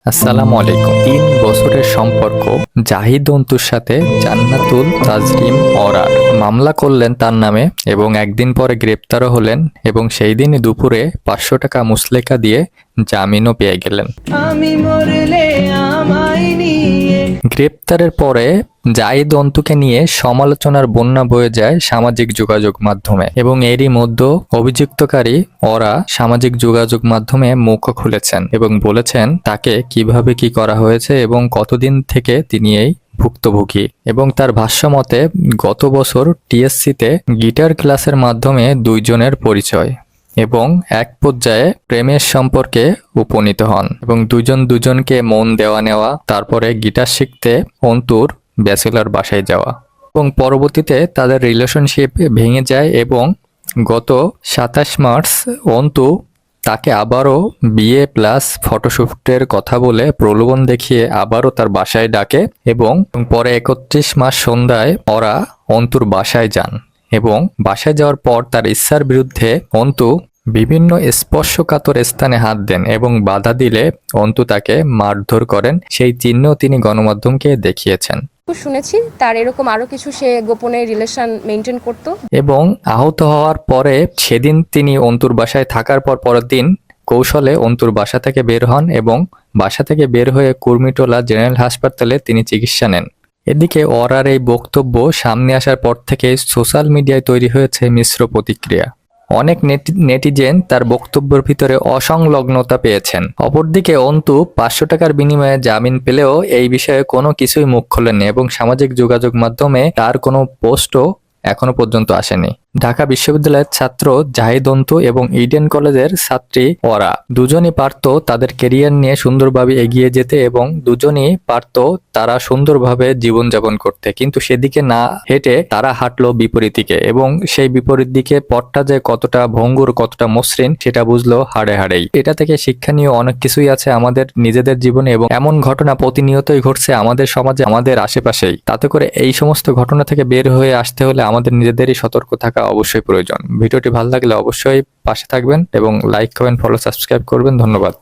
আসসালামু আলাইকুম। 3 বছরের সম্পর্ক জাহিদ অন্তুর সাথে জান্নাতুল তাজরিম অরার। মামলা করলেন তার নামে এবং একদিন পরে গ্রেপ্তারও হলেন এবং সেই দিনই দুপুরে 500 টাকা মুচলেকা দিয়ে জামিনও পেয়ে গেলেন। আমি মরলে আমায় নিয়ে। গ্রেপ্তারের পরে জাহিদ অন্তুকে নিয়ে সমালোচনার বন্যা বয়ে যায় সামাজিক যোগাযোগ মাধ্যমে এবং এরই মধ্যে অভিযুক্তকারী ওরা সামাজিক যোগাযোগ মাধ্যমে মুখ খুলেছেন এবং বলেছেন তাকে কিভাবে কি করা হয়েছে এবং কতদিন থেকে তিনি এই ভুক্তভোগী। এবং তার ভাষ্যমতে গত বছর টিএসসিতে গিটার ক্লাসের মাধ্যমে দুইজনের পরিচয় এবং এক পর্যায়ে প্রেমের সম্পর্কে উপনীত হন এবং দুজন দুজনকে মন দেওয়া নেওয়া, তারপরে গিটার শিখতে অন্তুর ব্যাচেলর বাসায় যাওয়া এবং পরবর্তীতে তাদের রিলেশনশিপ ভেঙে যায় এবং গত 27 মার্চ অন্তু তাকে আবারও বিয়ে প্লাস ফটোশ্যুটের কথা বলে প্রলোভন দেখিয়ে আবারও তার বাসায় ডাকে এবং পরে 31 মাস সন্ধ্যায় ওরা অন্তুর বাসায় যান এবং বাসায় যাওয়ার পর তার ইচ্ছার বিরুদ্ধে অন্তু বিভিন্ন স্পর্শকাতর স্থানে হাত দেন এবং বাধা দিলে অন্তু তাকে মারধর করেন। সেই চিহ্ন তিনি গণমাধ্যমকে দেখিয়েছেন শুনেছি তার এরকম আরো কিছু সে গোপনে রিলেশন মেনটেন করত এবং আহত হওয়ার পরে সেদিন তিনি অন্তুর বাসায় থাকার পর পরের দিন কৌশলে অন্তুর বাসা থেকে বের হন এবং বাসা থেকে বের হয়ে কুর্মিটোলা জেনারেল হাসপাতালে তিনি চিকিৎসা নেন। এদিকে ওরার এই বক্তব্য সামনে আসার পর থেকে সোশ্যাল মিডিয়ায় তৈরি হয়েছে মিশ্র প্রতিক্রিয়া। অনেক নেটিজেন তার বক্তব্যের ভিতরে অসংলগ্নতা পেয়েছেন। অপরদিকে অন্তু 500 টাকার বিনিময়ে জামিন পেলেও এই বিষয়ে কোনো কিছুই মুখ খোলেননি এবং সামাজিক যোগাযোগ মাধ্যমে তার কোনো পোস্টও এখনো পর্যন্ত আসেনি। ঢাকা বিশ্ববিদ্যালয়ের ছাত্র জাহিদ অন্তু এবং ইডেন কলেজের ছাত্রী ওরা দুজনই পারত তাদের কেরিয়ার নিয়ে সুন্দরভাবে এগিয়ে যেতে এবং দুজনই পারত তারা সুন্দরভাবে জীবনযাপন করতে, কিন্তু সেদিকে না হেঁটে তারা হাঁটলো বিপরীত দিকে এবং সেই বিপরীত দিকে পথটা যে কতটা ভঙ্গুর কতটা মসৃণ সেটা বুঝলো হাড়ে হাড়েই। এটা থেকে শিক্ষণীয় অনেক কিছুই আছে আমাদের নিজেদের জীবনে এবং এমন ঘটনা প্রতিনিয়তই ঘটছে আমাদের সমাজে আমাদের আশেপাশেই। তাতে করে এই সমস্ত ঘটনা থেকে বের হয়ে আসতে হলে আমাদের নিজেদেরই সতর্ক থাকা অবশ্যই প্রয়োজন। ভিডিওটি ভালো লাগলে অবশ্যই পাশে থাকবেন এবং লাইক কমেন্ট ফলো সাবস্ক্রাইব করবেন। ধন্যবাদ।